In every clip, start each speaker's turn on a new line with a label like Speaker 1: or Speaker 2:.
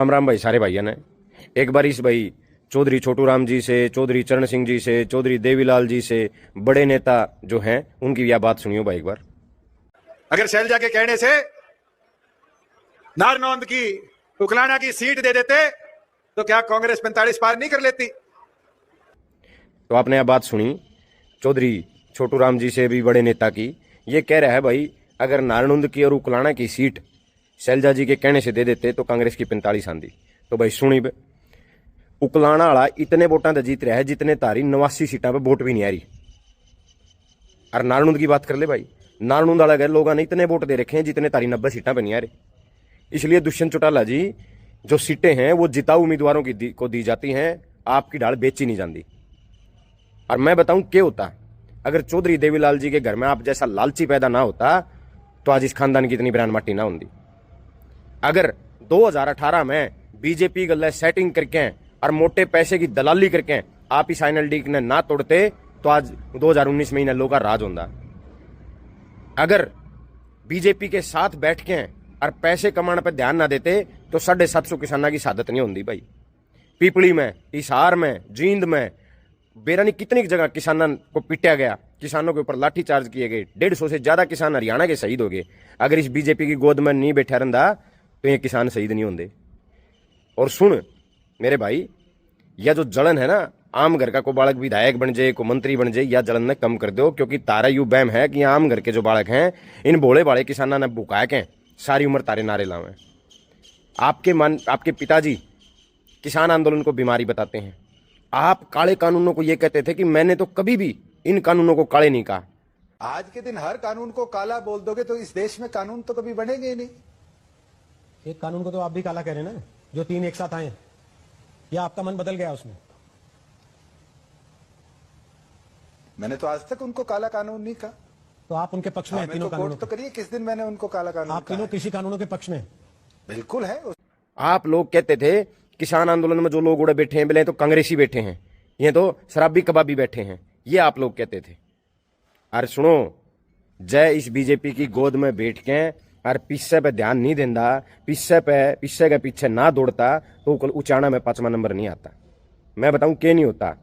Speaker 1: राम राम भाई सारे भाइयों ने। एक बार इस भाई चौधरी छोटू राम जी से, चौधरी चरण सिंह जी से, चौधरी देवीलाल जी से, बड़े नेता जो हैं उनकी यह बात सुनियो भाई एक बार।
Speaker 2: अगर शैलजा के कहने से नारनौंद की उकलाना की सीट दे देते तो क्या कांग्रेस 45 पार नहीं कर लेती?
Speaker 1: तो आपने यह बात सुनी चौधरी छोटू राम जी से भी बड़े नेता की। ये कह रहा है भाई अगर नारनौंद की और उकलाना की सीट शैलजा जी के कहने से दे देते तो कांग्रेस की 45 आंदी। तो भाई सुनी बे, उकलाना वाला इतने वोटां से जीत रहा है जितने तारी 89 सीटा पे वोट भी नहीं आ रही। और नारनौंद की बात कर ले भाई, नारनौंद वाला लोगों ने इतने वोट दे रखे हैं जितने तारी 90 सीटा पे नहीं आ रही। इसलिए दुष्यंत चौटाला जी जो सीटें हैं वो जिताऊ उम्मीदवारों को दी जाती हैं, आपकी ढाल बेची नहीं जाती। और मैं बताऊं क्या होता अगर चौधरी देवीलाल जी के घर में आप जैसा लालची पैदा ना होता तो आज इस खानदान की इतनी बयान माटी ना होती। अगर 2018 में बीजेपी गले सेटिंग करके और मोटे पैसे की दलाली करके आप इस आईएनएलडी ने ना तोड़ते तो आज 2019 में इन लोगों का राज होता। अगर बीजेपी के साथ बैठ के और पैसे कमाने पर ध्यान ना देते तो 750 किसानों की शहादत नहीं होती भाई। पिपली में, हिसार में, जींद में, बेरानी कितनी जगह किसानों को पिटा गया, किसानों के ऊपर लाठीचार्ज किए गए, 150 से ज्यादा किसान हरियाणा के शहीद हो गए। अगर इस बीजेपी की गोद में नहीं बैठा रहा तो ये किसान शहीद नहीं होंगे। और सुन मेरे भाई, यह जो जलन है ना, आम घर का को बालक विधायक बन जाए, को मंत्री बन जाए, या जलन ने कम कर दो। क्योंकि तारा यू बैम है कि आम घर के जो बालक हैं इन भोले भाले किसानों ने भुकाया के सारी उम्र तारे नारे लावे। आपके पिताजी किसान आंदोलन को बीमारी बताते हैं। आप काले कानूनों को ये कहते थे कि मैंने तो कभी भी इन कानूनों को काले नहीं कहा।
Speaker 3: आज के दिन हर कानून को काला बोल दोगे तो इस देश में कानून तो कभी बनेंगे ही नहीं।
Speaker 4: एक कानून को तो आप भी काला कह रहे हैं ना, जो 3 एक साथ आए, या आपका मन बदल गया उसमें?
Speaker 3: मैंने तो आज तक उनको काला कानून नहीं कहा।
Speaker 4: तो आप उनके पक्ष में हैं तीनों कानूनों
Speaker 3: तो करिए, किस दिन मैंने उनको काला कानून?
Speaker 4: आप तीनों कृषि कानूनों के पक्ष में?
Speaker 3: बिल्कुल है।
Speaker 1: आप लोग कहते थे किसान आंदोलन में जो लोग उड़े बैठे हैं बोले तो कांग्रेसी बैठे हैं, ये तो शराबी कबाबी बैठे हैं, ये आप लोग कहते थे। अरे सुनो, जय इस बीजेपी की गोद में बैठ के और पिस्से पे ध्यान नहीं देता, पिस्से के पीछे ना दौड़ता तो उचाना में 5वां नंबर नहीं आता। मैं बताऊं क्या नहीं होता।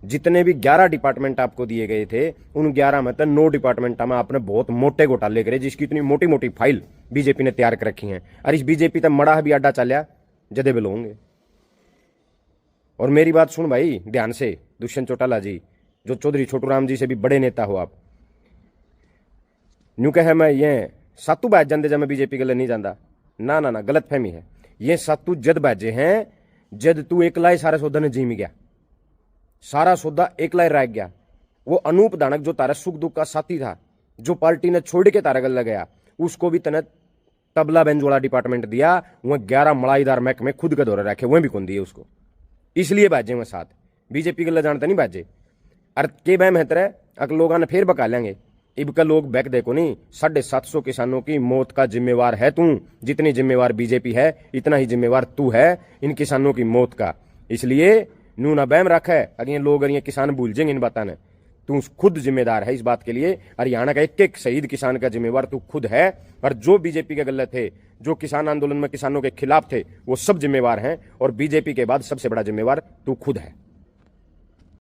Speaker 1: जितने भी 11 डिपार्टमेंट आपको दिए गए थे उन 11 में तो 9 डिपार्टमेंट में आपने बहुत मोटे घोटाले करे, जिसकी इतनी मोटी मोटी फाइल बीजेपी ने तैयार कर रखी है। और इस बीजेपी तक मड़ा भी अड्डा चलिया जदे बिल होंगे। और मेरी बात सुन भाई ध्यान से, दुष्यंत चौटाला जी जो चौधरी छोटू राम जी से भी बड़े नेता हो आप, न्यू कहे मैं ये सातू बैच जाते जब मैं बीजेपी के लिए नहीं जाता, ना ना ना, गलत फहमी है। ये सातू जद बैजे हैं जद तू एकला ही सारा सौदा ने जीम गया, सारा सौदा एकला ही रह गया। वो अनूप दानक जो तारा सुख दुख का साथी था, जो पार्टी ने छोड़ के तारा गल गया, उसको भी तने तबला बेंजोड़ा डिपार्टमेंट दिया। वह 11 मलाईदार महकमे खुद के दौरे रखे, वह भी कौन दिए उसको। इसलिए बाजे में साथ बीजेपी के लिए जानते नहीं बाजे। अरे के बैम है तरह अगर लोगों ने फिर बका लेंगे। इब का लोग बैक देखो नहीं, 750 किसानों की मौत का जिम्मेवार है तू। जितनी जिम्मेवार बीजेपी है इतना ही जिम्मेवार तू है इन किसानों की मौत का। इसलिए नू ना बैम रखा है, अगर ये लोग ये किसान भूल जाएंगे इन बातों ने। तू खुद जिम्मेदार है इस बात के लिए। हरियाणा का एक एक शहीद किसान का जिम्मेवार तू खुद है। और जो बीजेपी के गलत थे, जो किसान आंदोलन में किसानों के खिलाफ थे, वो सब जिम्मेवार हैं। और बीजेपी के बाद सबसे बड़ा जिम्मेवार तू खुद है।